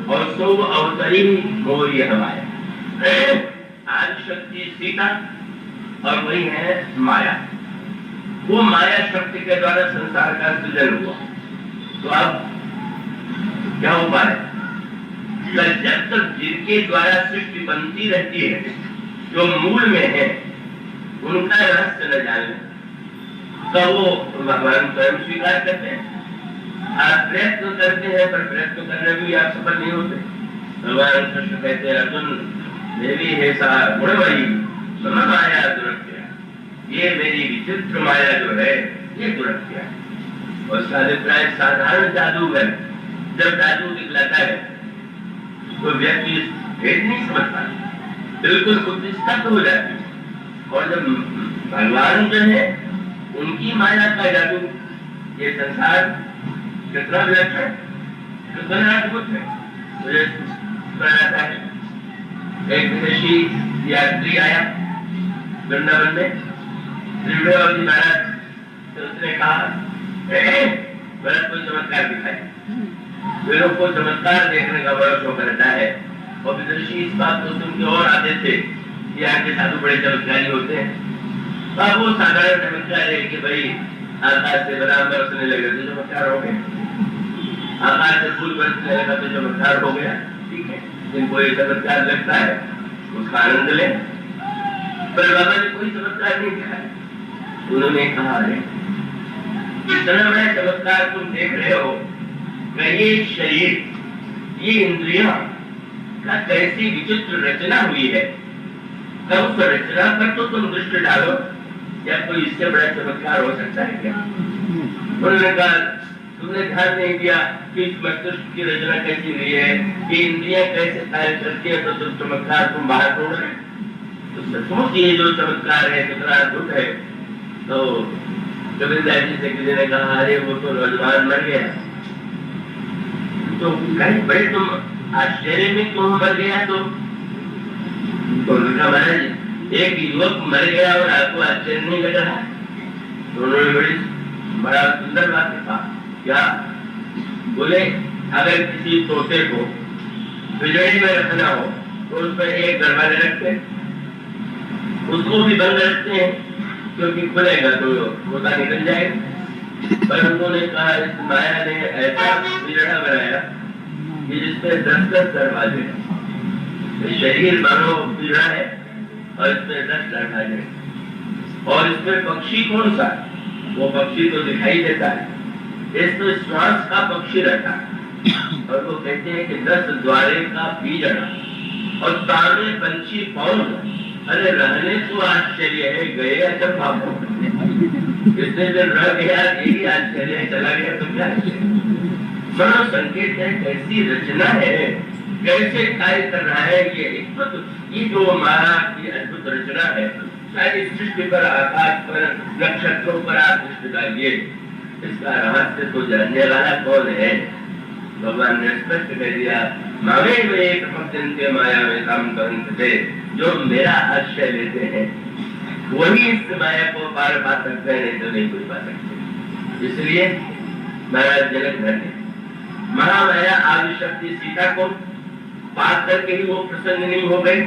और सो अवतरी मोरी हमाया। आदि शक्ति सीता और वही है माया। वो माया शक्ति के द्वारा संसार का सृजन हुआ। तो अब क्या उपाय है? जब तक जिनके द्वारा सृष्टि बनती रहती है, जो मूल में है, उनका रहस्य न जाने तो वो भगवान स्वयं स्वीकार करते हैं। आप प्रयत्न करते हैं पर प्रयत्न करने में भी आप सफल नहीं होते। भगवान कृष्ण कहते हैं अर्जुन देवी है सा गुणमयी सम माया दुरत्या, ये मेरी विचित्र माया जो है ये दुरत्या। और उसका अभिप्राय साधारण जादूगर जब जादू दिखलाता है तो व्यक्ति भेद नहीं समझता, बिल्कुल बुद्धि स्तब्ध हो जाती है। और जब भगवान जो है उनकी माया का जादू, ये संसार कितना विलक्षण, कितना अद्भुत है, मुझे बताता है। एक विदेशी यात्री आया वृंदावन में, श्री महाराज, तो उसने कहा भरत को चमत्कार दिखाए। वे लोग को चमत्कार देखने का बड़ा शौक रहता है और विदेशी इस बात को सुन के और आते थे कि यहाँ के साधु बड़े चमत्कारी होते हैं। अब वो साधारण चमत्कार है कि भाई आकाश से बदाम बरसने लगे तो चमत्कार हो गया, आकाश से फूल बरसने लगा तो चमत्कार हो गया। ठीक है, जिनको ये चमत्कार लगता है उसका आनंद ले। पर बाबा ने कोई चमत्कार नहीं दिखाया। उन्होंने कहा अरे इतना बड़ा चमत्कार तुम देख रहे हो, ये शरीर, ये इंद्रियां का कैसी विचित्र रचना हुई है, तब उस रचना पर तो तुम दृष्टि डालो, क्या कोई इससे बड़ा चमत्कार हो सकता है क्या? उन्होंने कहा तुमने ध्यान नहीं दिया कि इस मस्तिष्क की रचना कैसी हुई है, ये इंद्रियां कैसे कार्य करती है, तो चमत्कार तुम बाहर ढूंढ रहे। तो सचमुच ये जो चमत्कार है कितना अद्भुत है। तो कबीरदास जी से किसी ने कहा अरे वो तो नौजवान मर गया, तो कहीं बड़े तुम आश्चर्य में क्यों मर गया? तो उनका महाराज एक युवक मर गया और आपको आश्चर्य नहीं लग रहा? तो उन्होंने बड़ा सुंदर बात कहा। क्या? बोले अगर किसी तोते को पिंजरे में रखना हो तो उसमें एक दरवाजे रखते, उसको भी बंद रखते हैं क्योंकि खुलेगा तो तोता निकल जाएगा। पर उन्होंने कहा इस माया ने ऐसा पिंजरा बनाया कि जिसमें 10-10 दरवाजे, शरीर मानो पिंजरा है और इसमें 10 दरवाजे, और इसमें पक्षी कौन सा? वो पक्षी तो दिखाई देता है, इसमें श्वास का पक्षी रहता है। और वो कहते हैं कि 10 द्वारे का पिंजरा और तारे पंछी पौन। अरे रहने को आश्चर्य है, गए जब बापू कितने दिन रह गया यही आश्चर्य, चला गया तो क्या आश्चर्य। संकेत है कैसी रचना है, कैसे कार्य कर रहा है ये जो माया की अद्भुत रचना है। सारी सृष्टि पर, आकाश पर, नक्षत्रों पर आप दृष्टि डालिए, इसका रहस्य तो जानने वाला कौन है? भगवान ने स्पष्ट कह दिया मावे में एक भक्तन माया में काम करते, जो मेरा आश्रय लेते हैं वही इस माया को पार पा सकते हैं, नहीं तो नहीं कोई पा सकते। इसलिए महाराज जनक ने महामाया आदि शक्ति सीता को पार करके ही वो प्रसन्न नहीं हो गए।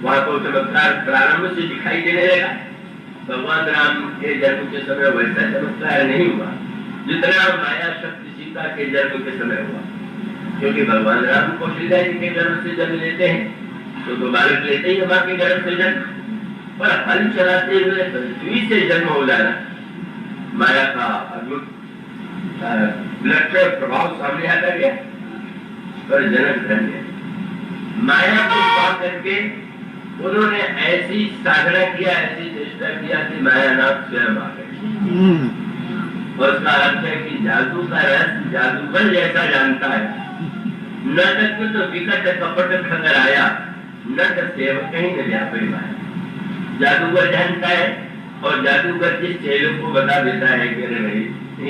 वहां को चमत्कार प्रारंभ से दिखाई देने लगा। भगवान राम के जन्म के समय वैसा चमत्कार नहीं हुआ जितना माया शक्ति सीता के जन्म के समय हुआ, क्योंकि भगवान राम कौशल्या जी के गर्भ से जन्म लेते हैं तो बालक लेते ही मां के गर्भ से जन्म, पर हल चलाते हुए पृथ्वी से जन्म हो जाना माया का अद्भुत विलक्षण प्रभाव सामने आता गया। पर जनक धन्य माया को पा करके उन्होंने ऐसी साधना किया, ऐसी चेष्टा किया कि मायानाथ स्वयं आ गए। और उसका अर्थ है कि जादू का रस जादूगर जैसा जानता है। नटक में तो विकट कपट खंगर आया, नट सेवक ही न व्यापी माया। जादूगर जानता है और जादूगर जिस चेलों को बता देता है कि अरे भाई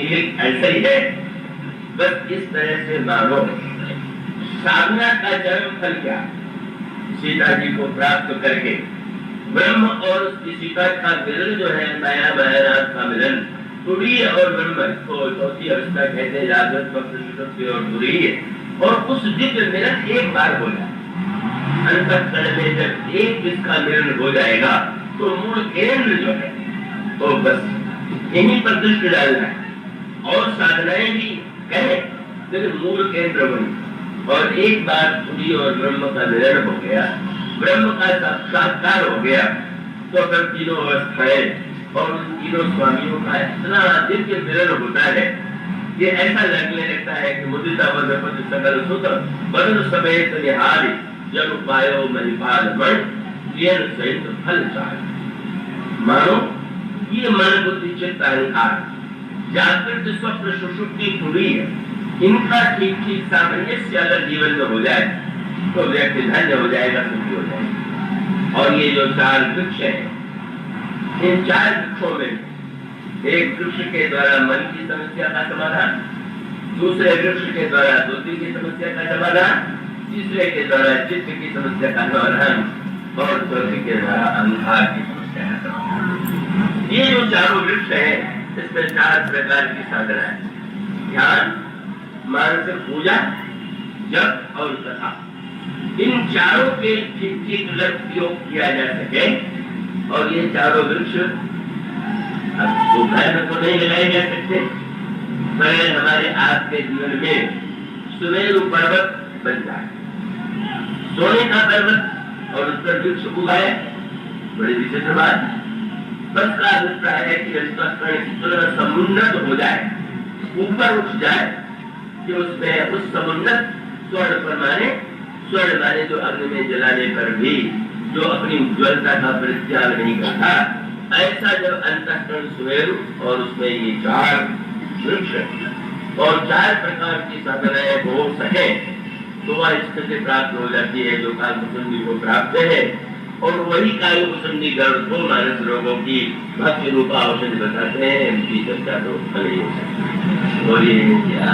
ये ऐसा ही है। बस इस तरह से मानो साधना का चरम फल क्या? सीता जी को प्राप्त करके ब्रह्म और उसकी सीता का मिलन जो है, माया मायानाथ का मिलन, तुरीय और ब्रह्म को चौथी अवस्था कहते हैं, जागृत स्वप्न सुषुप्ति और तुरीय। और उस दिव्य मिलन एक बार हो जाए, अंतःकरण में जब एक इसका मिलन हो जाएगा तो मूल केंद्र जो है तो बस यहीं पर दृष्टि डालना है। और साधनाएं भी कहें लेकिन मूल केंद्र बनी। और एक बार तुरीय और ब्रह्म का मिलन हो गया, ब्रह्म का साक्षात्कार हो गया, तो फिर तीनों अवस्थाएं और उन तीनों स्वामियों का इतना दिव्य मिलन होता है, ये ऐसा लगने लगता है कि मुदिता वज्रपति सकल सुत बदन समेत निहारी जब पायो महिपाल मन येन सहित फल चाहे। मानो ये मन बुद्धि चित्त अहंकार जागृत स्वप्न सुषुप्ति तुरीय, इनका ठीक ठीक सामंजस्य अगर जीवन में हो जाए तो व्यक्ति धन्य हो जाएगा, सुखी हो जाएगा। और ये जो चार वृक्ष हैं, इन चार वृक्षों में एक वृक्ष के द्वारा मन की समस्या का समाधान, दूसरे वृक्ष के द्वारा बुद्धि की समस्या का समाधान, तीसरे के द्वारा चित्त की समस्या का समाधान और चौथे के द्वारा अहंकार की समस्या का समाधान। ये जो चारों वृक्ष हैं, इसमें चार प्रकार की साधना है: ध्यान, मानसिक पूजा, जप और कथा। इन चारों के ठीक ठीक अगर उपयोग किया जा सके, और ये चारों वृक्ष अब दोपहर में तो नहीं लगाए जा सकते, मगर हमारे आपके जीवन में सुमेरु पर्वत बन जाए, सोने का पर्वत और उस पर वृक्ष उगाए, बड़ी विचित्र बात। बस का अभिप्राय है कि इतना समुन्नत हो जाए, ऊपर उठ जाए कि उसमें उस समुन्नत स्वर्ण माने जो अग्नि में जलाने पर भी जो अपनी उज्ज्वलता का परित्याग नहीं करता, ऐसा जब अंतःकरण सुमेरु और उसमें ये चार वृक्ष और चार प्रकार की साधनाएं हो सके तो वह स्थिति प्राप्त हो जाती है जो कालकुसुंडी को प्राप्त है। और वही कालकुसुंडी गर्भ को मानस रोगों की भक्ति रूपा औषधि बताते हैं। इनकी चर्चा तो फल ही हो सकती है। और ये क्या